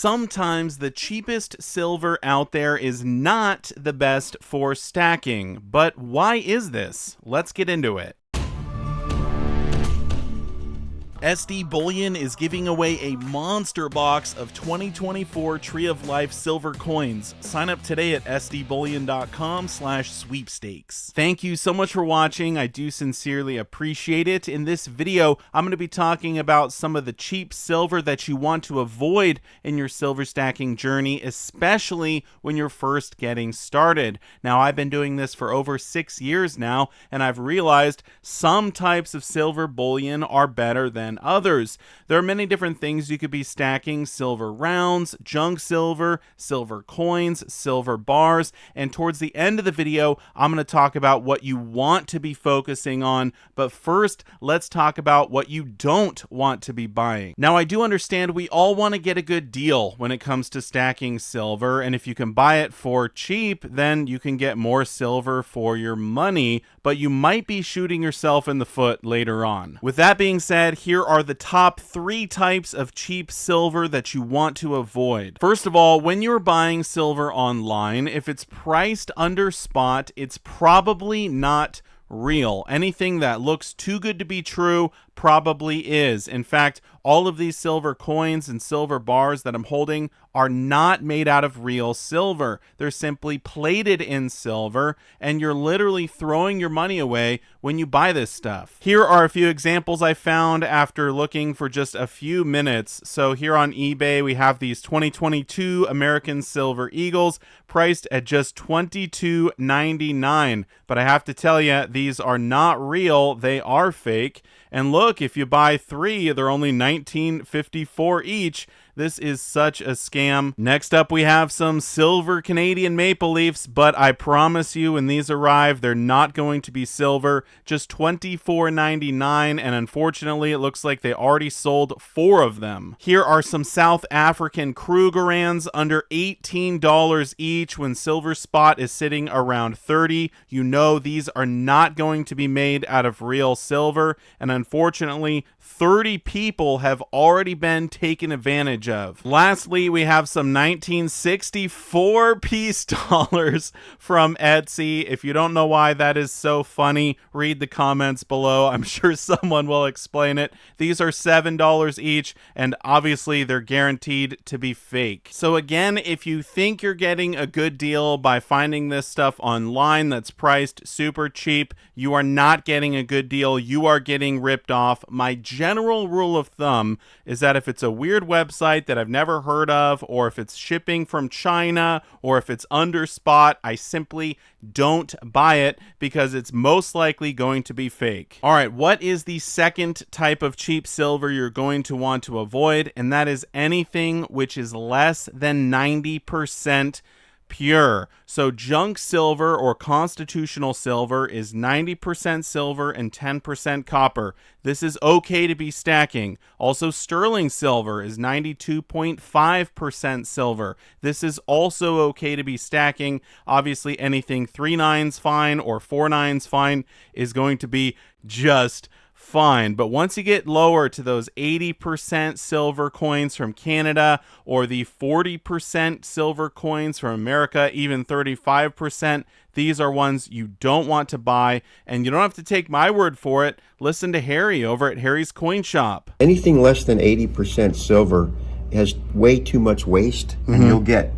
Sometimes the cheapest silver out there is not the best for stacking, but why is this? Let's get into it. SD Bullion is giving away a monster box of 2024 Tree of Life silver coins. Sign up today at sdbullion.com/sweepstakes. Thank you so much for watching. I do sincerely appreciate it. In this video, I'm going to be talking about some of the cheap silver that you want to avoid in your silver stacking journey, especially when you're first getting started. Now, I've been doing this for over 6 years now, and I've realized some types of silver bullion are better than others. There are many different things you could be stacking: silver rounds, junk silver, silver coins, silver bars, and towards the end of the video, I'm going to talk about what you want to be focusing on. But first, let's talk about what you don't want to be buying. Now, I do understand we all want to get a good deal when it comes to stacking silver, and if you can buy it for cheap, then you can get more silver for your money, but you might be shooting yourself in the foot later on. With that being said, here are the top 3 types of cheap silver that you want to avoid. First of all, when you're buying silver online, if it's priced under spot, it's probably not real. Anything that looks too good to be true probably is. In fact, all of these silver coins and silver bars that I'm holding are not made out of real silver. They're simply plated in silver, and you're literally throwing your money away when you buy this stuff. Here are a few examples I found after looking for just a few minutes. So here on eBay, we have these 2022 American Silver Eagles priced at just $22.99. But I have to tell you, these are not real. They are fake. And look, if you buy 3, they're only $19.54 each. This is such a scam. Next up, we have some silver Canadian Maple Leafs, but I promise you when these arrive, they're not going to be silver, just $24.99, and unfortunately, it looks like they already sold 4 of them. Here are some South African Krugerrands under $18 each when silver spot is sitting around 30. You know these are not going to be made out of real silver, and unfortunately, 30 people have already been taken advantage of. Lastly, we have some 1964 peace dollars from Etsy. If you don't know why that is so funny, read the comments below. I'm sure someone will explain it. These are $7 each, and obviously they're guaranteed to be fake. So again, if you think you're getting a good deal by finding this stuff online that's priced super cheap, you are not getting a good deal. You are getting ripped off. My general rule of thumb is that if it's a weird website that I've never heard of, or if it's shipping from China, or if it's under spot, I simply don't buy it because it's most likely going to be fake. All right, what is the second type of cheap silver you're going to want to avoid? And that is anything which is less than 90% pure. So junk silver or constitutional silver is 90% silver and 10% copper. This is okay to be stacking. Also, sterling silver is 92.5% silver. This is also okay to be stacking. Obviously, anything 3 nines fine or 4 nines fine is going to be just fine. But once you get lower to those 80% silver coins from Canada, or the 40% silver coins from America, even 35%, these are ones you don't want to buy. And you don't have to take my word for it. Listen to Harry over at Harry's Coin Shop. Anything less than 80% silver has way too much waste, and you'll get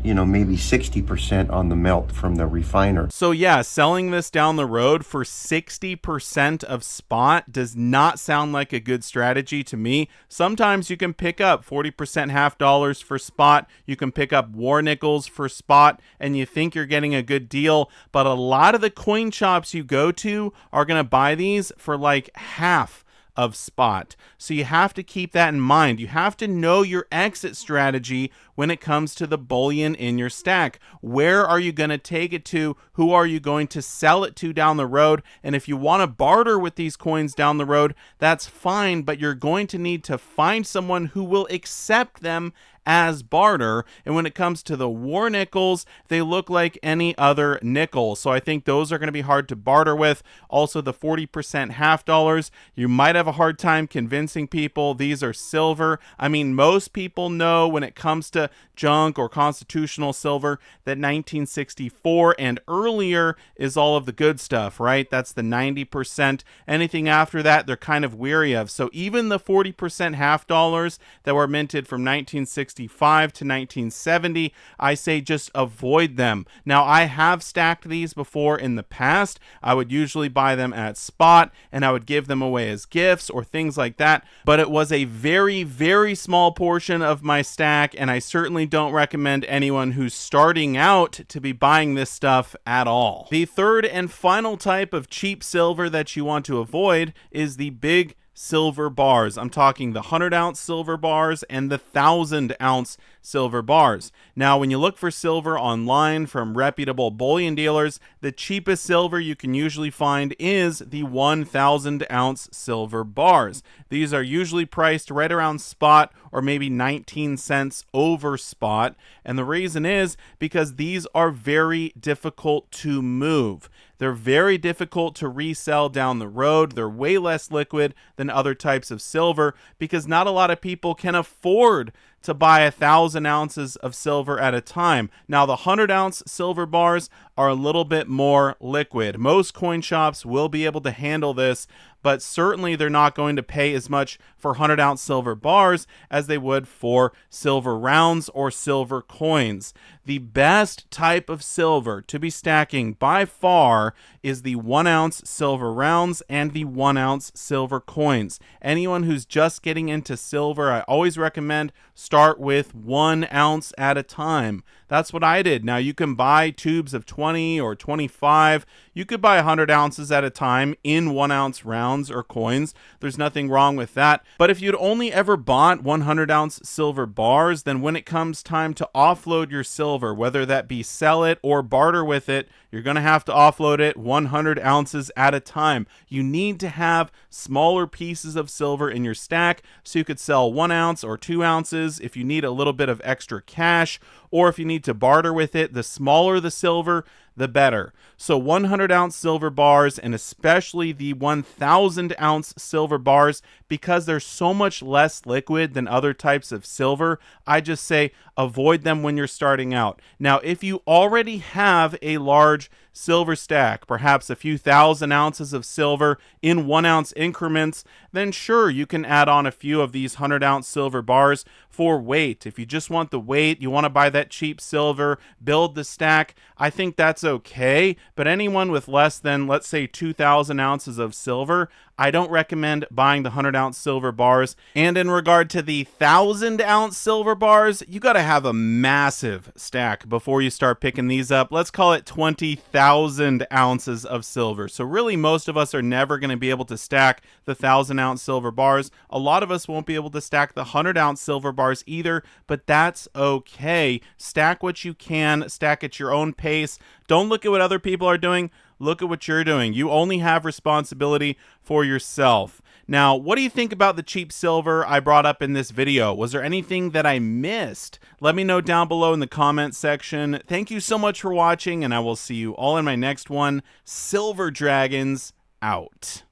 maybe 60% on the melt from the refiner. So yeah, selling this down the road for 60% of spot does not sound like a good strategy to me. Sometimes you can pick up 40% half dollars for spot. You can pick up war nickels for spot, and you think you're getting a good deal. But a lot of the coin shops you go to are going to buy these for like half of spot. So you have to keep that in mind. You have to know your exit strategy when it comes to the bullion in your stack. Where are you going to take it to? Who are you going to sell it to down the road? And if you want to barter with these coins down the road, that's fine, but you're going to need to find someone who will accept them as barter. And when it comes to the war nickels, they look like any other nickel. So I think those are going to be hard to barter with. Also, the 40% half dollars, you might have a hard time convincing people these are silver. I mean, most people know when it comes to junk or constitutional silver that 1964 and earlier is all of the good stuff, right? That's the 90%. Anything after that, they're kind of weary of. So even the 40% half dollars that were minted from 1965 to 1970, I say just avoid them. Now, I have stacked these before in the past. I would usually buy them at spot and I would give them away as gifts or things like that, but it was a very, very small portion of my stack, and I certainly don't recommend anyone who's starting out to be buying this stuff at all. The third and final type of cheap silver that you want to avoid is the big silver bars. I'm talking the 100-ounce silver bars and the 1,000-ounce silver bars. Now, when you look for silver online from reputable bullion dealers, the cheapest silver you can usually find is the 1,000-ounce silver bars. These are usually priced right around spot or maybe 19 cents over spot. And the reason is because these are very difficult to move. They're very difficult to resell down the road. They're way less liquid than other types of silver because not a lot of people can afford to buy 1,000 ounces of silver at a time. Now, the 100-ounce silver bars are a little bit more liquid. Most coin shops will be able to handle this, but certainly they're not going to pay as much for 100-ounce silver bars as they would for silver rounds or silver coins. The best type of silver to be stacking by far is the 1-ounce silver rounds and the 1-ounce silver coins. Anyone who's just getting into silver, I always recommend start with 1 ounce at a time. That's what I did. Now, you can buy tubes of 20 or 25. You could buy 100 ounces at a time in 1-ounce rounds or coins. There's nothing wrong with that. But if you'd only ever bought 100-ounce silver bars, then when it comes time to offload your silver, whether that be sell it or barter with it, you're going to have to offload it 100 ounces at a time. You need to have smaller pieces of silver in your stack so you could sell 1 ounce or 2 ounces if you need a little bit of extra cash, or if you need to barter with it. The smaller the silver, the better. So 100-ounce silver bars, and especially the 1,000-ounce silver bars, because they're so much less liquid than other types of silver, I just say avoid them when you're starting out. Now, if you already have a large silver stack, perhaps a few thousand ounces of silver in 1-ounce increments, then sure, you can add on a few of these 100-ounce silver bars for weight. If you just want the weight, you want to buy that cheap silver, build the stack, I think that's okay. But anyone with less than, let's say, 2,000 ounces of silver, I don't recommend buying the 100-ounce silver bars. And in regard to the 1,000-ounce silver bars, you got to have a massive stack before you start picking these up. Let's call it 20,000 ounces of silver. So really, most of us are never going to be able to stack the 1,000-ounce silver bars. A lot of us won't be able to stack the 100-ounce silver bars either, but that's okay. Stack what you can, stack at your own pace. Don't look at what other people are doing. Look at what you're doing. You only have responsibility for yourself. Now, what do you think about the cheap silver I brought up in this video? Was there anything that I missed? Let me know down below in the comment section. Thank you so much for watching, and I will see you all in my next one. Silver Dragons out.